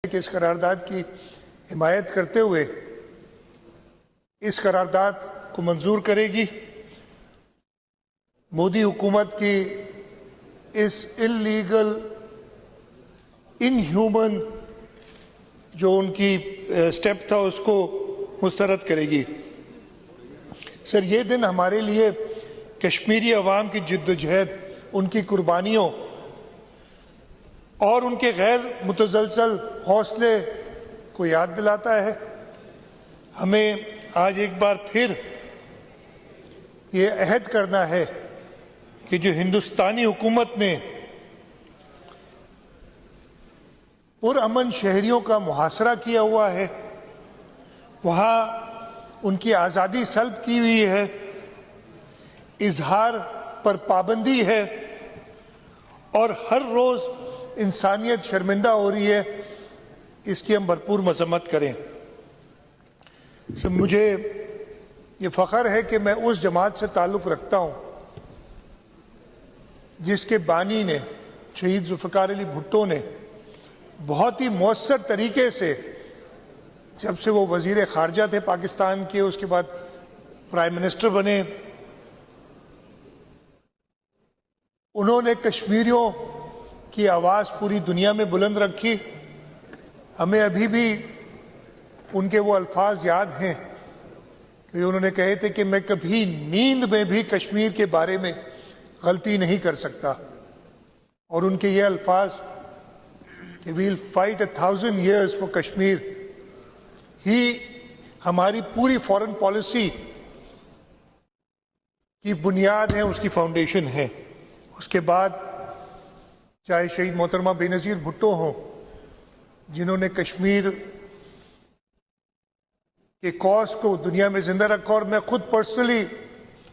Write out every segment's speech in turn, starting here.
کہ اس قرارداد کی حمایت کرتے ہوئے اس قرارداد کو منظور کرے گی۔ مودی حکومت کی اس انلیگل انہیومن جو ان کی سٹیپ تھا اس کو مسترد کرے گی۔ سر، یہ دن ہمارے لیے کشمیری عوام کی جد و جہد، ان کی قربانیوں اور ان کے غیر متزلزل حوصلے کو یاد دلاتا ہے۔ ہمیں آج ایک بار پھر یہ عہد کرنا ہے کہ جو ہندوستانی حکومت نے پرامن شہریوں کا محاصرہ کیا ہوا ہے، وہاں ان کی آزادی سلب کی ہوئی ہے، اظہار پر پابندی ہے اور ہر روز انسانیت شرمندہ ہو رہی ہے، اس کی ہم بھرپور مذمت کریں۔ مجھے یہ فخر ہے کہ میں اس جماعت سے تعلق رکھتا ہوں جس کے بانی نے، شہید ذوالفقار علی بھٹو نے بہت ہی مؤثر طریقے سے، جب سے وہ وزیر خارجہ تھے پاکستان کے، اس کے بعد پرائم منسٹر بنے، انہوں نے کشمیریوں کی آواز پوری دنیا میں بلند رکھی۔ ہمیں ابھی بھی ان کے وہ الفاظ یاد ہیں کہ انہوں نے کہے تھے کہ میں کبھی نیند میں بھی کشمیر کے بارے میں غلطی نہیں کر سکتا، اور ان کے یہ الفاظ کہ we'll fight 1,000 years for Kashmir ہی ہماری پوری فارن پالیسی کی بنیاد ہے، اس کی فاؤنڈیشن ہے۔ اس کے بعد چاہے شہید محترمہ بے نظیر بھٹو ہوں جنہوں نے کشمیر کے کاز کو دنیا میں زندہ رکھا، اور میں خود پرسنلی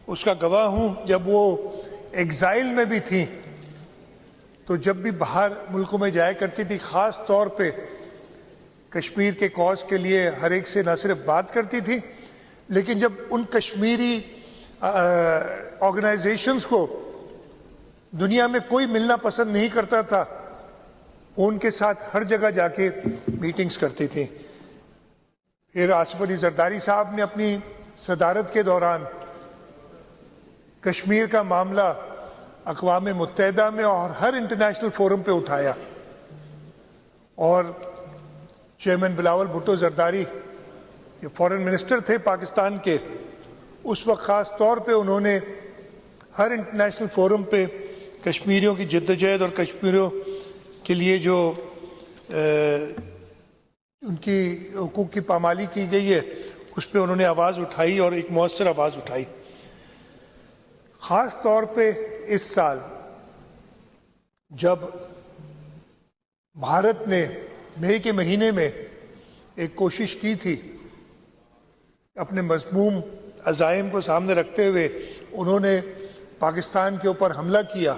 اس کا گواہ ہوں، جب وہ ایگزائل میں بھی تھیں تو جب بھی باہر ملکوں میں جایا کرتی تھی، خاص طور پہ کشمیر کے کاز کے لیے ہر ایک سے نہ صرف بات کرتی تھی، لیکن جب ان کشمیری آرگنائزیشنز کو دنیا میں کوئی ملنا پسند نہیں کرتا تھا، وہ ان کے ساتھ ہر جگہ جا کے میٹنگز کرتے تھے۔ پھر آصف علی زرداری صاحب نے اپنی صدارت کے دوران کشمیر کا معاملہ اقوام متحدہ میں اور ہر انٹرنیشنل فورم پہ اٹھایا، اور چیئرمین بلاول بھٹو زرداری جو فارن منسٹر تھے پاکستان کے، اس وقت خاص طور پہ انہوں نے ہر انٹرنیشنل فورم پہ کشمیریوں کی جدوجہد اور کشمیریوں کے لیے جو ان کی حقوق کی پامالی کی گئی ہے اس پہ انہوں نے آواز اٹھائی، اور ایک مؤثر آواز اٹھائی۔ خاص طور پہ اس سال جب بھارت نے مئی کے مہینے میں ایک کوشش کی تھی، اپنے مذموم عزائم کو سامنے رکھتے ہوئے انہوں نے پاکستان کے اوپر حملہ کیا،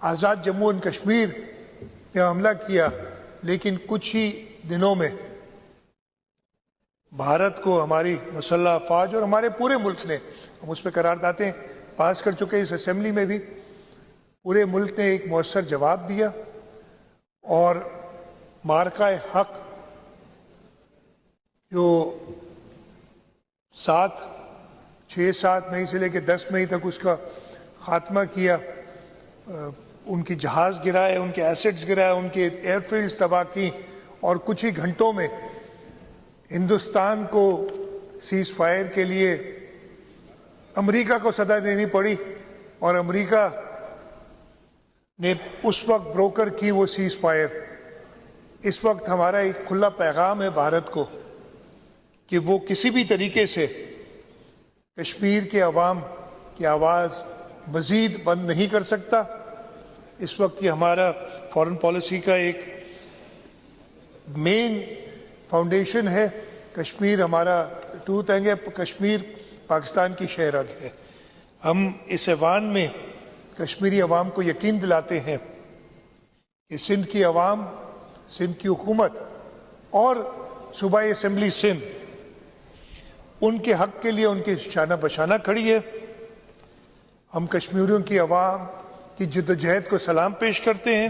آزاد جموں اینڈ کشمیر پہ حملہ کیا، لیکن کچھ ہی دنوں میں بھارت کو ہماری مسلح افواج اور ہمارے پورے ملک نے، ہم اس پہ قراردادیں پاس کر چکے، اس اسمبلی میں بھی پورے ملک نے ایک مؤثر جواب دیا، اور معرکہ حق جو 6-7 مئی سے لے کے 10 مئی تک اس کا خاتمہ کیا، ان کی جہاز گرائے، ان کے ایسٹس گرائے، ان کے ایئر فیلڈز تباہ کی، اور کچھ ہی گھنٹوں میں ہندوستان کو سیز فائر کے لیے امریکہ کو صدا دینی پڑی، اور امریکہ نے اس وقت بروکر کی وہ سیز فائر۔ اس وقت ہمارا ایک کھلا پیغام ہے بھارت کو کہ وہ کسی بھی طریقے سے کشمیر کے عوام کی آواز مزید بند نہیں کر سکتا۔ اس وقت یہ ہمارا فارن پالیسی کا ایک مین فاؤنڈیشن ہے۔ کشمیر ہمارا ٹوتھ اینگ ہے، کشمیر پاکستان کی شہ رگ ہے۔ ہم اس ایوان میں کشمیری عوام کو یقین دلاتے ہیں کہ سندھ کی عوام، سندھ کی حکومت اور صوبائی اسمبلی سندھ ان کے حق کے لیے ان کے شانہ بشانہ کھڑی ہے۔ ہم کشمیریوں کی عوام کی جدوجہد کو سلام پیش کرتے ہیں۔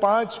5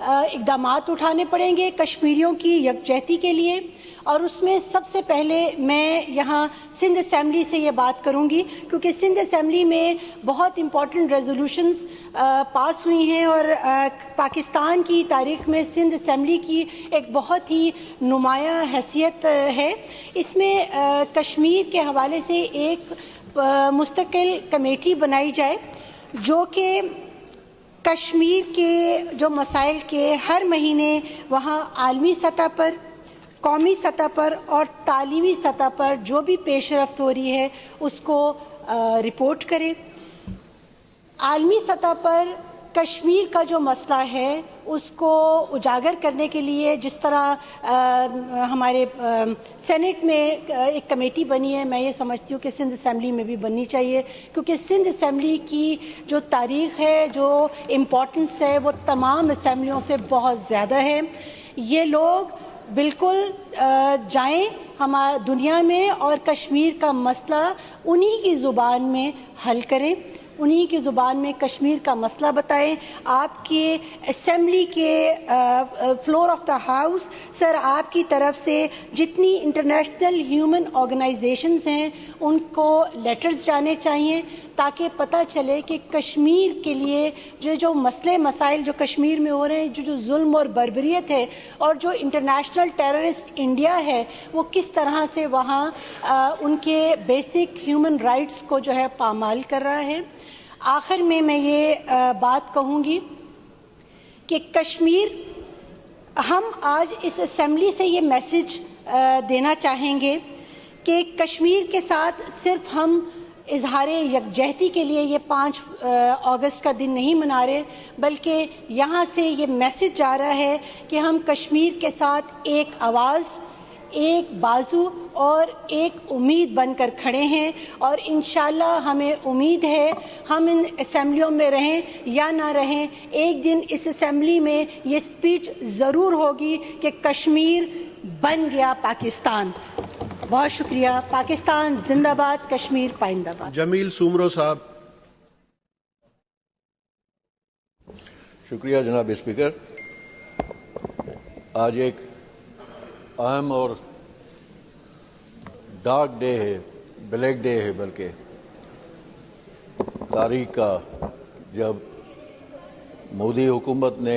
اقدامات اٹھانے پڑیں گے کشمیریوں کی یکجہتی کے لیے، اور اس میں سب سے پہلے میں یہاں سندھ اسمبلی سے یہ بات کروں گی، کیونکہ سندھ اسمبلی میں بہت امپورٹنٹ ریزولوشنز پاس ہوئی ہیں، اور پاکستان کی تاریخ میں سندھ اسمبلی کی ایک بہت ہی نمایاں حیثیت ہے۔ اس میں کشمیر کے حوالے سے ایک مستقل کمیٹی بنائی جائے جو کہ کشمیر کے جو مسائل کے ہر مہینے وہاں عالمی سطح پر، قومی سطح پر اور تعلیمی سطح پر جو بھی پیش رفت ہو رہی ہے اس کو رپورٹ کرے۔ عالمی سطح پر کشمیر کا جو مسئلہ ہے اس کو اجاگر کرنے کے لیے جس طرح ہمارے سینٹ میں ایک کمیٹی بنی ہے، میں یہ سمجھتی ہوں کہ سندھ اسمبلی میں بھی بننی چاہیے، کیونکہ سندھ اسمبلی کی جو تاریخ ہے، جو امپورٹنس ہے، وہ تمام اسمبلیوں سے بہت زیادہ ہے۔ یہ لوگ بالکل جائیں ہمارے دنیا میں اور کشمیر کا مسئلہ انہی کی زبان میں حل کریں، انہی کی زبان میں کشمیر کا مسئلہ بتائیں۔ آپ کے اسمبلی کے فلور آف دا ہاؤس سر، آپ کی طرف سے جتنی انٹرنیشنل ہیومن آرگنائزیشنز ہیں ان کو لیٹرز جانے چاہیے تاکہ پتہ چلے کہ کشمیر کے لیے جو مسئلے مسائل جو کشمیر میں ہو رہے ہیں، جو ظلم اور بربریت ہے، اور جو انٹرنیشنل ٹیررسٹ انڈیا ہے وہ کس طرح سے وہاں ان کے بیسک ہیومن رائٹس کو جو ہے پامال کر رہا ہے۔ آخر میں یہ بات کہوں گی کہ کشمیر، ہم آج اس اسمبلی سے یہ میسج دینا چاہیں گے کہ کشمیر کے ساتھ صرف ہم اظہار یکجہتی کے لیے یہ 5 اگست کا دن نہیں منا رہے، بلکہ یہاں سے یہ میسج جا رہا ہے کہ ہم کشمیر کے ساتھ ایک آواز، ایک بازو اور ایک امید بن کر کھڑے ہیں، اور انشاءاللہ ہمیں امید ہے ہم ان اسمبلیوں میں رہیں یا نہ رہیں، ایک دن اس اسمبلی میں یہ سپیچ ضرور ہوگی کہ کشمیر بن گیا پاکستان۔ بہت شکریہ۔ پاکستان زندہ باد، کشمیر پائندہ باد۔ جمیل سومرو صاحب۔ شکریہ جناب اسپیکر۔ آج ایک اہم اور ڈارک ڈے ہے، بلیک ڈے ہے بلکہ، تاریخ کا، جب مودی حکومت نے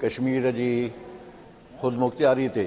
کشمیر جی خود مختیاری تے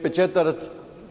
75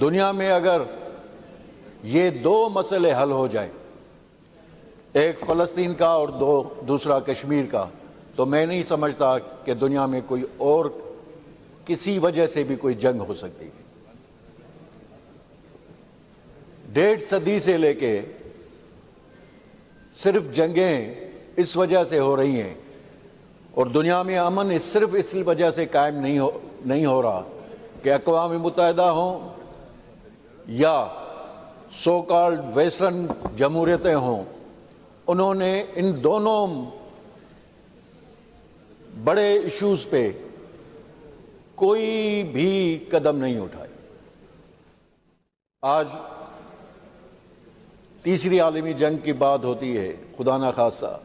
دنیا میں اگر یہ دو مسئلے حل ہو جائیں، ایک فلسطین کا اور دوسرا کشمیر کا، تو میں نہیں سمجھتا کہ دنیا میں کوئی اور کسی وجہ سے بھی کوئی جنگ ہو سکتی ہے۔ 1.5 صدی سے لے کے صرف جنگیں اس وجہ سے ہو رہی ہیں، اور دنیا میں امن صرف اس وجہ سے قائم نہیں ہو رہا کہ اقوام متحدہ ہوں یا سو کالڈ ویسٹرن جمہوریتیں ہوں، انہوں نے ان دونوں بڑے ایشوز پہ کوئی بھی قدم نہیں اٹھائے۔ آج تیسری عالمی جنگ کی بات ہوتی ہے، خدا نہ خواستہ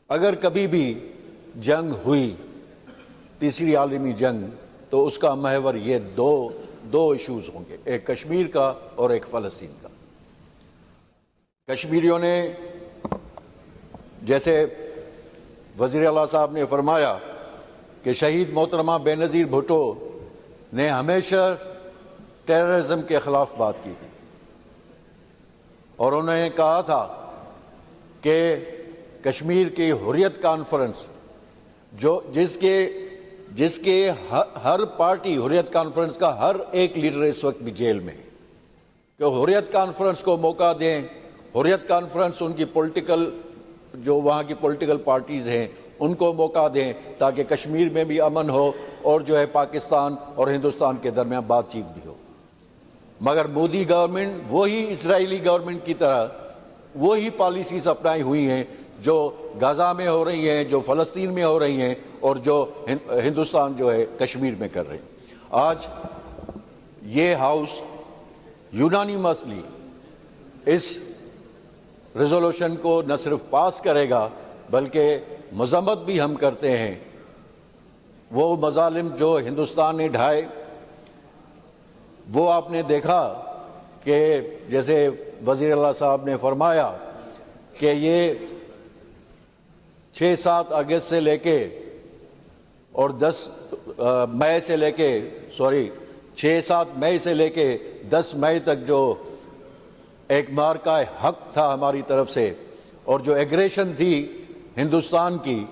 اگر کبھی بھی جنگ ہوئی، تیسری عالمی جنگ، تو اس کا محور یہ دو ایشوز ہوں گے، ایک کشمیر کا اور ایک فلسطین کا۔ کشمیریوں نے، جیسے وزیر اعلیٰ صاحب نے فرمایا کہ شہید محترمہ بے نظیر بھٹو نے ہمیشہ ٹیررزم کے خلاف بات کی تھی، اور انہوں نے کہا تھا کہ کشمیر کی حریت کانفرنس جس کے ہر پارٹی، حریت کانفرنس کا ہر ایک لیڈر اس وقت بھی جیل میں ہے، کہ حریت کانفرنس کو موقع دیں، حریت کانفرنس ان کی پولیٹیکل، جو وہاں کی پولیٹیکل پارٹیز ہیں ان کو موقع دیں تاکہ کشمیر میں بھی امن ہو اور جو ہے پاکستان اور ہندوستان کے درمیان بات چیت بھی ہو۔ مگر مودی گورنمنٹ وہی اسرائیلی گورنمنٹ کی طرح وہی پالیسیز اپنائی ہوئی ہیں جو غزہ میں ہو رہی ہیں، جو فلسطین میں ہو رہی ہیں، اور جو ہندوستان جو ہے کشمیر میں کر رہے ہیں۔ آج یہ ہاؤس یونانیمسلی اس ریزولوشن کو نہ صرف پاس کرے گا بلکہ مذمت بھی ہم کرتے ہیں وہ مظالم جو ہندوستان نے ڈھائے۔ وہ آپ نے دیکھا کہ جیسے وزیر اعلیٰ صاحب نے فرمایا کہ یہ 6-7 اگست سے لے کے اور 6-7 مئی سے لے کے 10 مئی تک جو ایک مارکہ حق تھا ہماری طرف سے، اور جو ایگریشن تھی ہندوستان کی،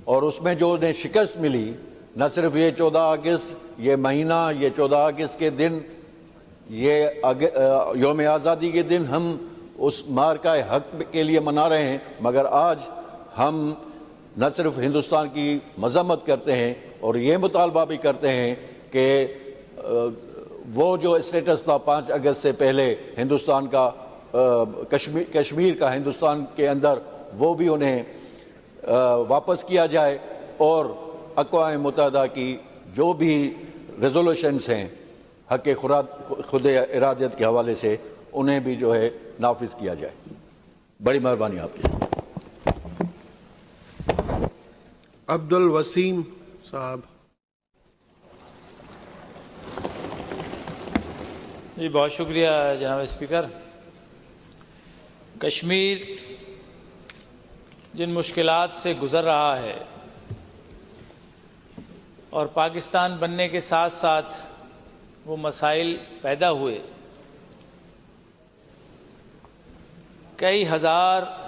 اور اس میں جو انہیں شکست ملی، نہ صرف یہ 14 اگست یہ مہینہ، یہ 14 اگست کے دن، یہ یوم آزادی کے دن ہم اس مارکہ حق کے لیے منا رہے ہیں، مگر آج ہم نہ صرف ہندوستان کی مذمت کرتے ہیں اور یہ مطالبہ بھی کرتے ہیں کہ وہ جو اسٹیٹس تھا 5 اگست سے پہلے ہندوستان کا، کشمیر کا ہندوستان کے اندر، وہ بھی انہیں واپس کیا جائے، اور اقوام متحدہ کی جو بھی ریزولوشنز ہیں حق خود ارادیت کے حوالے سے، انہیں بھی جو ہے نافذ کیا جائے۔ بڑی مہربانی آپ کی۔ عبد الوسیم صاحب۔ جی بہت شکریہ جناب اسپیکر۔ کشمیر جن مشکلات سے گزر رہا ہے اور پاکستان بننے کے ساتھ ساتھ وہ مسائل پیدا ہوئے، کئی ہزار